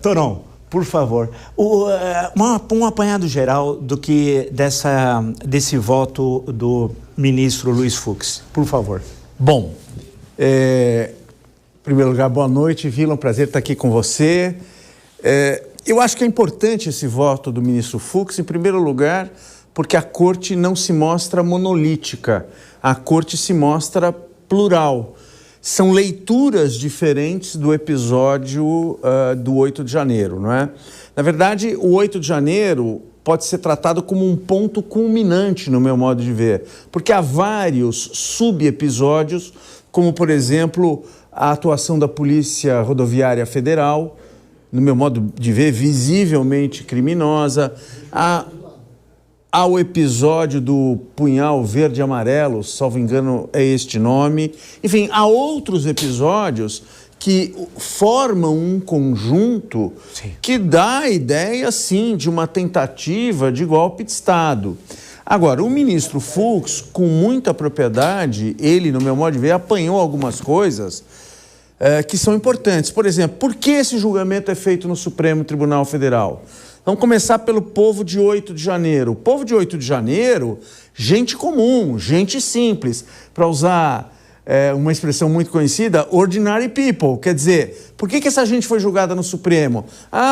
Toron, por favor, um apanhado geral desse voto do ministro Luiz Fux, por favor. Bom, em primeiro lugar, boa noite, Vila, um prazer estar aqui com você. Eu acho que é importante esse voto do ministro Fux, em primeiro lugar, porque a corte não se mostra monolítica, a corte se mostra plural. São leituras diferentes do episódio do 8 de janeiro, não é? Na verdade, o 8 de janeiro pode ser tratado como um ponto culminante, no meu modo de ver, porque há vários subepisódios, como, por exemplo, a atuação da Polícia Rodoviária Federal, no meu modo de ver, visivelmente criminosa, há o episódio do punhal verde e amarelo, salvo engano é este nome. Enfim, há outros episódios que formam um conjunto que dá a ideia, sim, de uma tentativa de golpe de Estado. Agora, o ministro Fux, com muita propriedade, ele, no meu modo de ver, apanhou algumas coisas que são importantes. Por exemplo, por que esse julgamento é feito no Supremo Tribunal Federal? Vamos começar pelo povo de 8 de janeiro. O povo de 8 de janeiro, gente comum, gente simples. Para usar uma expressão muito conhecida, ordinary people. Quer dizer, por que essa gente foi julgada no Supremo?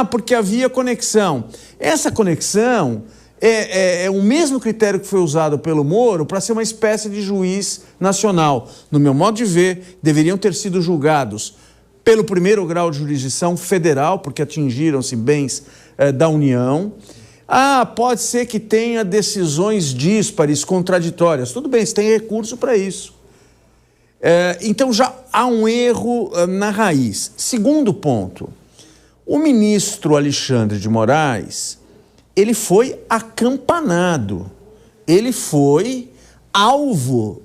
Porque havia conexão. Essa conexão é o mesmo critério que foi usado pelo Moro para ser uma espécie de juiz nacional. No meu modo de ver, deveriam ter sido julgados pelo primeiro grau de jurisdição federal, porque atingiram-se bens da União. Pode ser que tenha decisões díspares, contraditórias. Tudo bem, você tem recurso para isso. Então já há um erro na raiz. Segundo ponto, o ministro Alexandre de Moraes, ele foi acampanado, ele foi alvo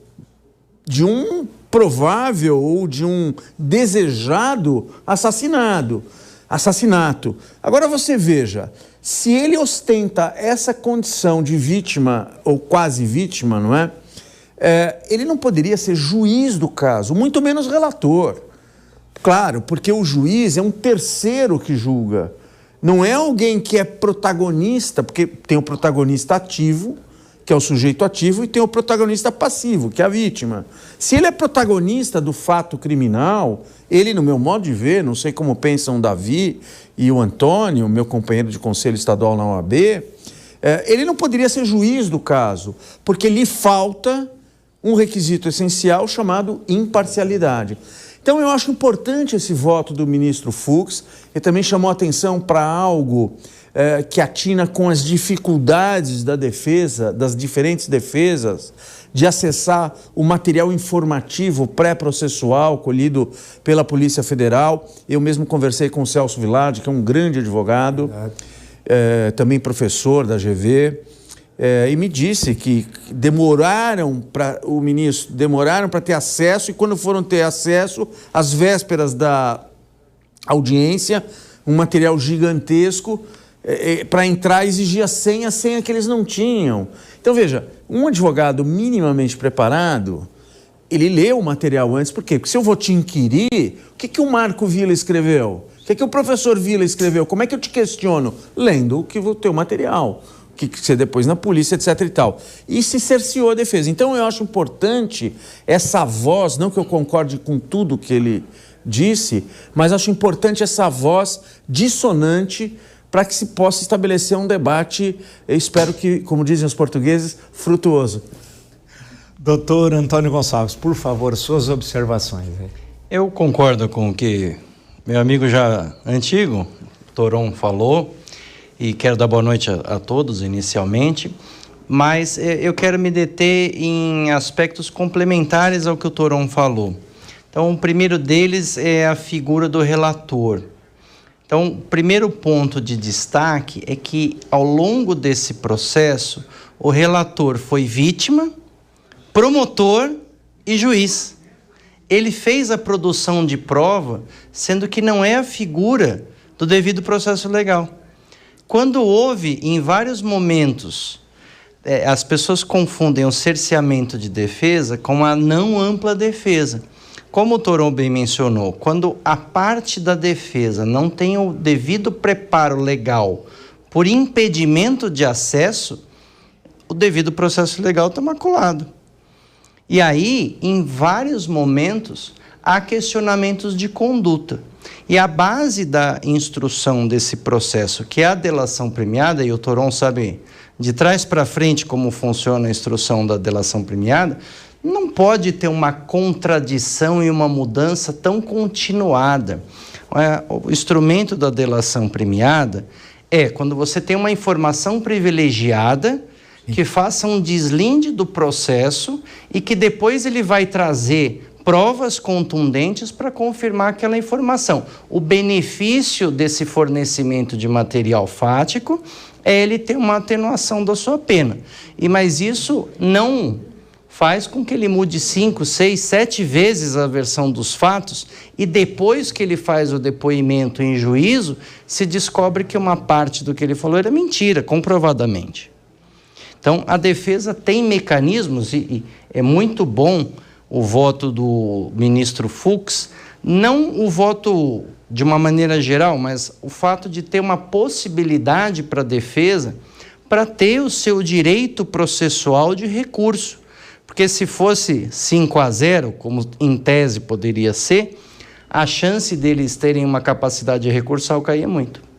de um provável ou de um desejado assassinato. Agora você veja, se ele ostenta essa condição de vítima ou quase vítima, não é? Ele não poderia ser juiz do caso, muito menos relator. Claro, porque o juiz é um terceiro que julga. Não é alguém que é protagonista, porque tem o protagonista ativo, que é o sujeito ativo, e tem o protagonista passivo, que é a vítima. Se ele é protagonista do fato criminal, ele, no meu modo de ver, não sei como pensam o Davi e o Antônio, meu companheiro de conselho estadual na OAB, ele não poderia ser juiz do caso, porque lhe falta um requisito essencial chamado imparcialidade. Então, eu acho importante esse voto do ministro Fux. Ele também chamou atenção para algo que atina com as dificuldades da defesa, das diferentes defesas, de acessar o material informativo pré-processual colhido pela Polícia Federal. Eu mesmo conversei com o Celso Vilardi, que é um grande advogado, também professor da GV, e me disse que demoraram para ter acesso, e quando foram ter acesso, às vésperas da audiência, um material gigantesco, para entrar exigia senha que eles não tinham. Então veja, um advogado minimamente preparado, ele lê o material antes. Por quê? Porque se eu vou te inquirir, o que o Marco Villa escreveu? O que o professor Villa escreveu? Como é que eu te questiono? Lendo o teu material, o que você depois na polícia, etc e tal. E se cerceou a defesa. Então eu acho importante essa voz, não que eu concorde com tudo que ele disse, mas acho importante essa voz dissonante para que se possa estabelecer um debate, eu espero que, como dizem os portugueses, frutuoso. Doutor Antônio Gonçalves, por favor, suas observações. Eu concordo com o que meu amigo já antigo, Toron, falou, e quero dar boa noite a todos inicialmente, mas eu quero me deter em aspectos complementares ao que o Toron falou. Então, o primeiro deles é a figura do relator. Então, o primeiro ponto de destaque é que, ao longo desse processo, o relator foi vítima, promotor e juiz. Ele fez a produção de prova, sendo que não é a figura do devido processo legal. Quando houve, em vários momentos, as pessoas confundem o cerceamento de defesa com a não ampla defesa. como o Toron bem mencionou, quando a parte da defesa não tem o devido preparo legal por impedimento de acesso, o devido processo legal está maculado. E aí, em vários momentos, há questionamentos de conduta. E a base da instrução desse processo, que é a delação premiada, e o Toron sabe de trás para frente como funciona a instrução da delação premiada, não pode ter uma contradição e uma mudança tão continuada. O instrumento da delação premiada é quando você tem uma informação privilegiada que faça um deslinde do processo e que depois ele vai trazer provas contundentes para confirmar aquela informação. O benefício desse fornecimento de material fático é ele ter uma atenuação da sua pena. Mas isso não faz com que ele mude 5, 6, 7 vezes a versão dos fatos e depois que ele faz o depoimento em juízo, se descobre que uma parte do que ele falou era mentira, comprovadamente. Então, a defesa tem mecanismos e é muito bom o voto do ministro Fux, não o voto de uma maneira geral, mas o fato de ter uma possibilidade para a defesa para ter o seu direito processual de recurso. Porque se fosse 5-0, como em tese poderia ser, a chance deles terem uma capacidade recursal caía muito.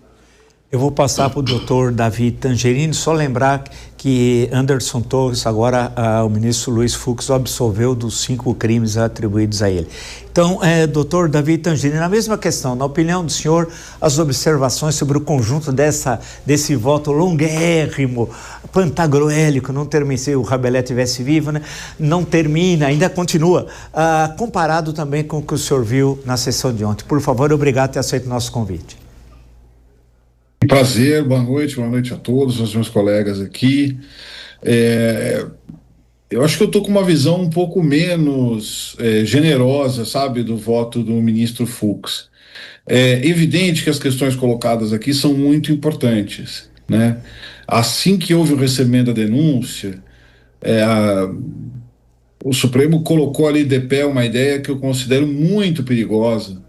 Eu vou passar para o doutor Davi Tangerino, só lembrar que Anderson Torres, agora o ministro Luiz Fux, absolveu dos 5 crimes atribuídos a ele. Então, doutor Davi Tangerino, na mesma questão, na opinião do senhor, as observações sobre o conjunto desse voto longuérrimo, pantagruélico, não termina, se o Rabelais estivesse vivo, né? Não termina, ainda continua, comparado também com o que o senhor viu na sessão de ontem. Por favor, obrigado por ter aceito o nosso convite. Prazer, boa noite a todos, aos meus colegas aqui. Eu acho que eu estou com uma visão um pouco menos generosa, sabe, do voto do ministro Fux. É evidente que as questões colocadas aqui são muito importantes, né? Assim que houve o recebimento da denúncia, o Supremo colocou ali de pé uma ideia que eu considero muito perigosa,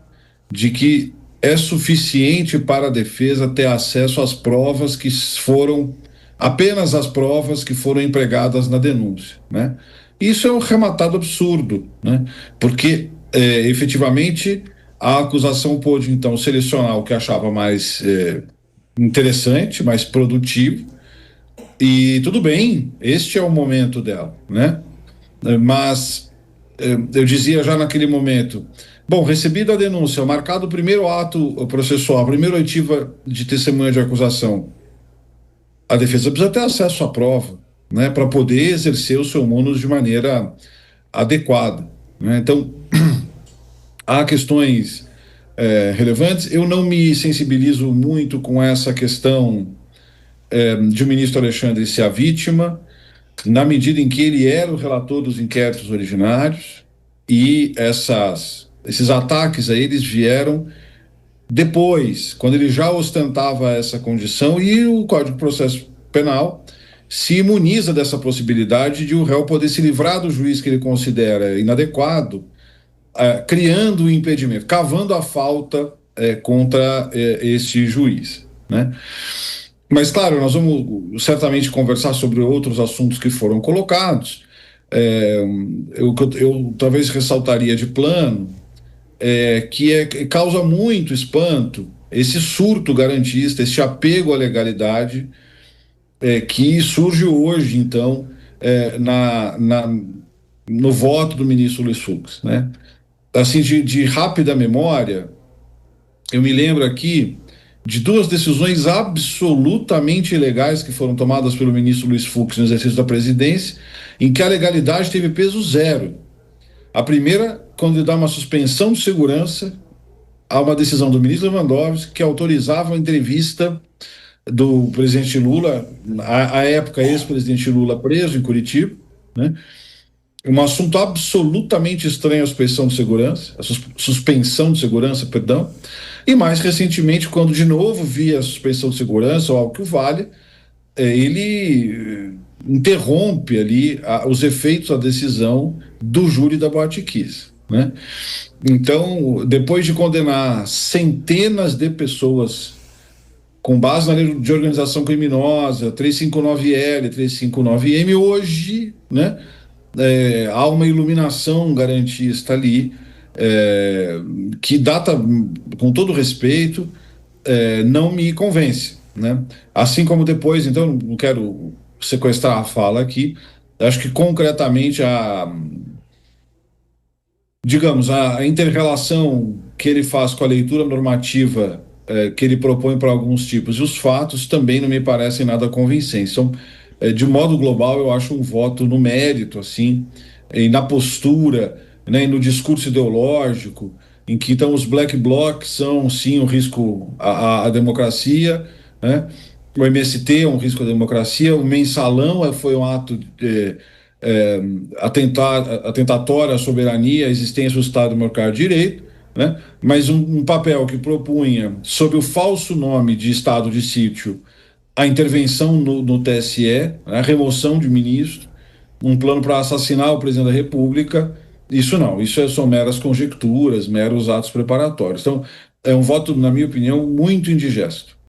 de que é suficiente para a defesa ter acesso às provas que foram, apenas as provas que foram empregadas na denúncia, né? Isso é um rematado absurdo, né? Porque, efetivamente, a acusação pôde, então, selecionar o que achava mais interessante, mais produtivo, e tudo bem, este é o momento dela, né? Mas, eu dizia já naquele momento... Bom, recebida a denúncia, marcado o primeiro ato processual, a primeira oitiva de testemunha de acusação, a defesa precisa ter acesso à prova, né, para poder exercer o seu ônus de maneira adequada, né? Então, há questões relevantes. Eu não me sensibilizo muito com essa questão de o ministro Alexandre ser a vítima, na medida em que ele era o relator dos inquéritos originários e esses ataques a eles vieram depois, quando ele já ostentava essa condição, e o Código de Processo Penal se imuniza dessa possibilidade de o réu poder se livrar do juiz que ele considera inadequado, criando o impedimento, cavando a falta contra este juiz, né? Mas, claro, nós vamos certamente conversar sobre outros assuntos que foram colocados. Eu talvez ressaltaria de plano que causa muito espanto esse surto garantista, esse apego à legalidade que surge hoje, então, no voto do ministro Luiz Fux, né? Assim, de rápida memória, eu me lembro aqui de 2 decisões absolutamente ilegais que foram tomadas pelo ministro Luiz Fux no exercício da presidência, em que a legalidade teve peso 0. A primeira, quando ele dá uma suspensão de segurança a uma decisão do ministro Lewandowski que autorizava a entrevista do presidente Lula, à época ex-presidente Lula, preso em Curitiba, né? Um assunto absolutamente estranho, a suspensão de segurança, perdão. E mais recentemente, quando de novo via a suspensão de segurança ou algo que o valha, ele interrompe ali os efeitos da decisão do júri da Boate Kiss, né? Então, depois de condenar centenas de pessoas com base na lei de organização criminosa, 359L, 359M, hoje, né, há uma iluminação garantista ali, que data, com todo respeito, não me convence, né? Assim como depois, então, não quero sequestrar a fala aqui, acho que concretamente digamos, a inter-relação que ele faz com a leitura normativa que ele propõe para alguns tipos e os fatos também não me parecem nada convincentes. Então, de modo global, eu acho um voto no mérito, assim, e na postura, né, e no discurso ideológico, em que então os black blocs são, sim, um risco à democracia, né? O MST é um risco à democracia, o mensalão foi um ato é, atentatória à soberania, à existência do Estado Democrático de Direito, né? Mas um papel que propunha, sob o falso nome de Estado de Sítio, a intervenção no TSE, a remoção de ministro, um plano para assassinar o presidente da República, isso não, são meras conjecturas, meros atos preparatórios. Então, é um voto, na minha opinião, muito indigesto.